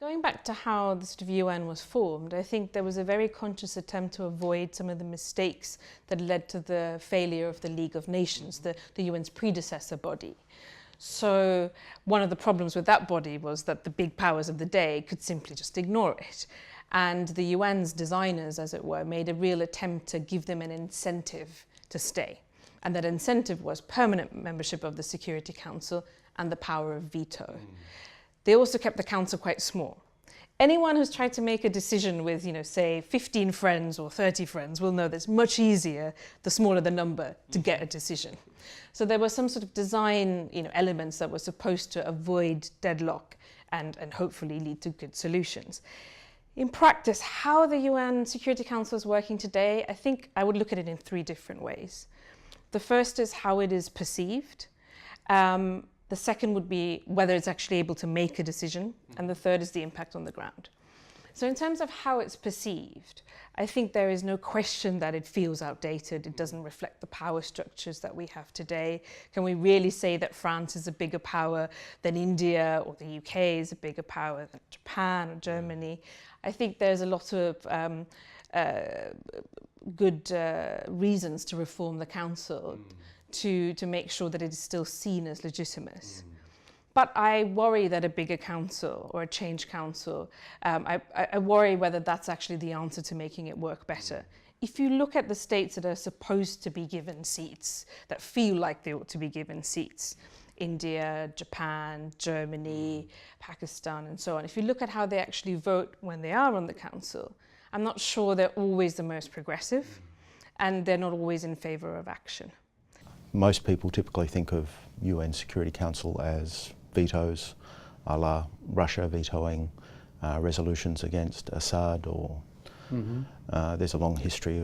Going back to how the sort of UN was formed, I think there was a very conscious attempt to avoid some of the mistakes that led to the failure of the League of Nations, the UN's predecessor body. So one of the problems with that body was that the big powers of the day could simply just ignore it. And the UN's designers, as it were, made a real attempt to give them an incentive to stay. And that incentive was permanent membership of the Security Council and the power of veto. They also kept the council quite small. Anyone who's tried to make a decision with, say 15 friends or 30 friends will know that it's much easier, the smaller the number, to get a decision. So there were some sort of design, elements that were supposed to avoid deadlock and hopefully lead to good solutions. In practice, how the UN Security Council is working today, I think I would look at it in three different ways. The first is how it is perceived. The second would be whether it's actually able to make a decision. And the third is the impact on the ground. So in terms of how it's perceived, I think there is no question that it feels outdated. It doesn't reflect the power structures that we have today. Can we really say that France is a bigger power than India, or the UK is a bigger power than Japan or Germany? I think there's a lot of good reasons to reform the council to make sure that it is still seen as legitimate. But I worry that a bigger council or a change council, I worry whether that's actually the answer to making it work better. If you look at the states that are supposed to be given seats, that feel like they ought to be given seats, India, Japan, Germany, Pakistan, and so on. If you look at how they actually vote when they are on the council, I'm not sure they're always the most progressive, and they're not always in favor of action. Most people typically think of UN Security Council as vetoes, a la Russia vetoing resolutions against Assad, or there's a long history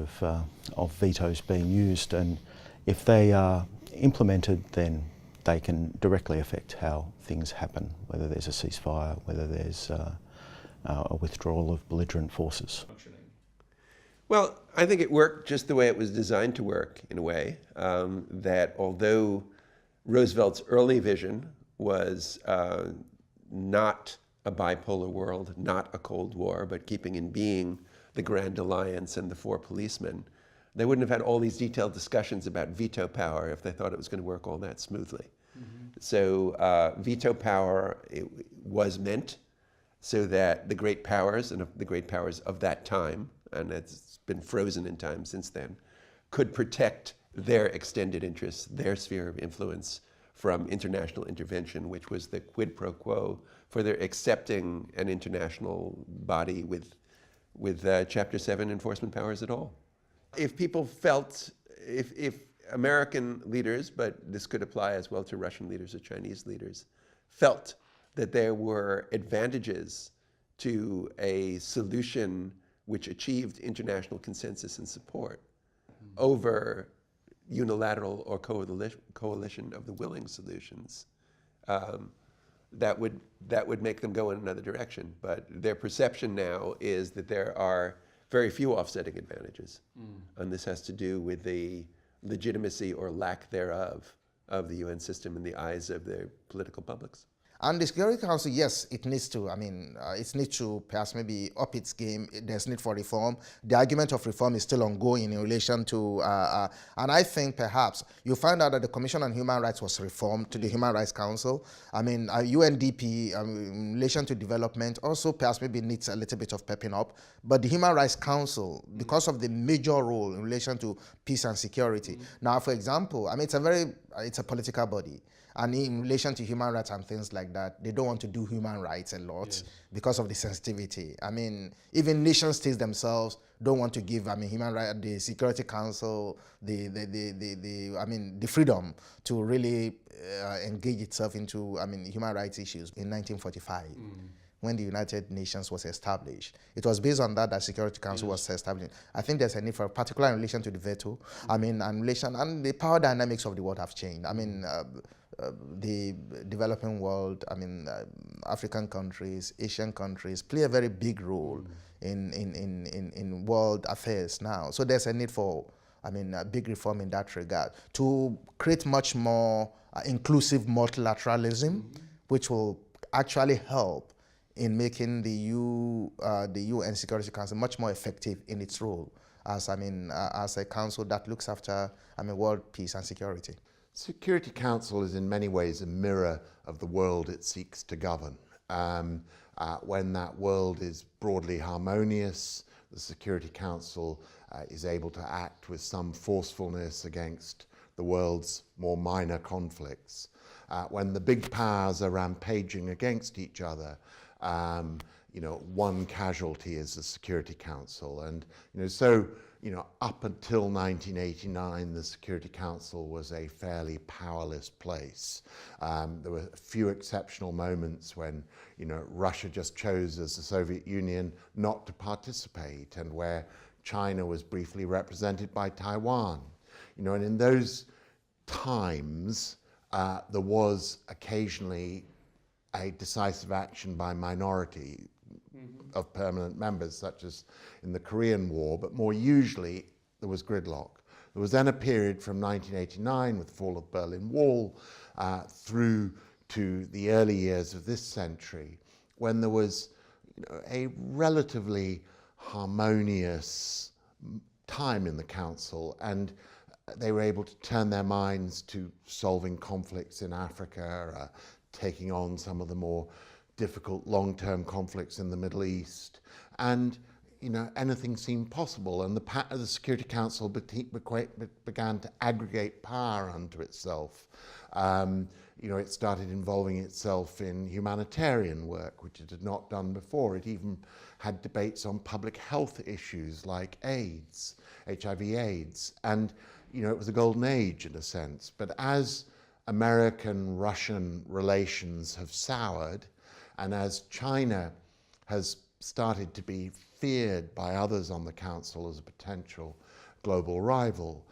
of vetoes being used, and if they are implemented, then they can directly affect how things happen, whether there's a ceasefire, whether there's a withdrawal of belligerent forces. Well, I think it worked just the way it was designed to work, in a way, that although Roosevelt's early vision was not a bipolar world, not a Cold War, but keeping in being the Grand Alliance and the four policemen, they wouldn't have had all these detailed discussions about veto power if they thought it was going to work all that smoothly. So veto power was meant so that the great powers, and the great powers of that time, and it's been frozen in time since then, could protect their extended interests, their sphere of influence from international intervention, which was the quid pro quo for their accepting an international body with Chapter 7 enforcement powers at all. If people felt, if American leaders, but this could apply as well to Russian leaders or Chinese leaders, felt that there were advantages to a solution which achieved international consensus and support over unilateral or coalition of the willing solutions, that would make them go in another direction. But their perception now is that there are very few offsetting advantages. And this has to do with the legitimacy or lack thereof of the UN system in the eyes of their political publics. And the Security Council, yes, it needs to, it needs to perhaps maybe up its game. There's need for reform. The argument of reform is still ongoing in relation to, and I think perhaps you find out that the Commission on Human Rights was reformed to the Human Rights Council. UNDP, in relation to development, also perhaps maybe needs a little bit of pepping up. But the Human Rights Council, because of the major role in relation to peace and security. Now, for example, it's a political body. And in relation to human rights and things like that, they don't want to do human rights a lot because of the sensitivity. Even nation states themselves don't want to give human rights, the Security Council, the freedom to really engage itself into human rights issues. In 1945, when the United Nations was established, it was based on that Security Council was established. I think there's a need for, particular in relation to the veto, and the power dynamics of the world have changed. The developing world, African countries, Asian countries play a very big role in world affairs now. So there's a need for, a big reform in that regard to create much more inclusive multilateralism, which will actually help in making the UN Security Council much more effective in its role as as a council that looks after world peace and security. Security Council is in many ways a mirror of the world it seeks to govern. When that world is broadly harmonious, the Security Council is able to act with some forcefulness against the world's more minor conflicts. When the big powers are rampaging against each other, one casualty is the Security Council. And up until 1989, the Security Council was a fairly powerless place. There were a few exceptional moments when, Russia just chose, as the Soviet Union, not to participate, and where China was briefly represented by Taiwan. And in those times, there was occasionally a decisive action by minority of permanent members, such as in the Korean War, but more usually there was gridlock. There was then a period from 1989 with the fall of the Berlin Wall through to the early years of this century, when there was a relatively harmonious time in the Council, and they were able to turn their minds to solving conflicts in Africa, taking on some of the more difficult long-term conflicts in the Middle East, and anything seemed possible. And the Security Council began to aggregate power unto itself. It started involving itself in humanitarian work, which it had not done before. It even had debates on public health issues like AIDS, HIV/AIDS, and it was a golden age in a sense. But as American-Russian relations have soured, and as China has started to be feared by others on the Council as a potential global rival,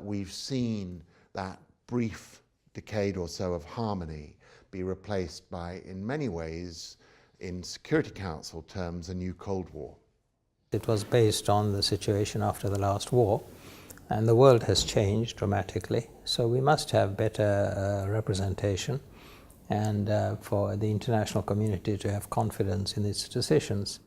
we've seen that brief decade or so of harmony be replaced by, in many ways, in Security Council terms, a new Cold War. It was based on the situation after the last war, and the world has changed dramatically, so we must have better representation, and for the international community to have confidence in its decisions.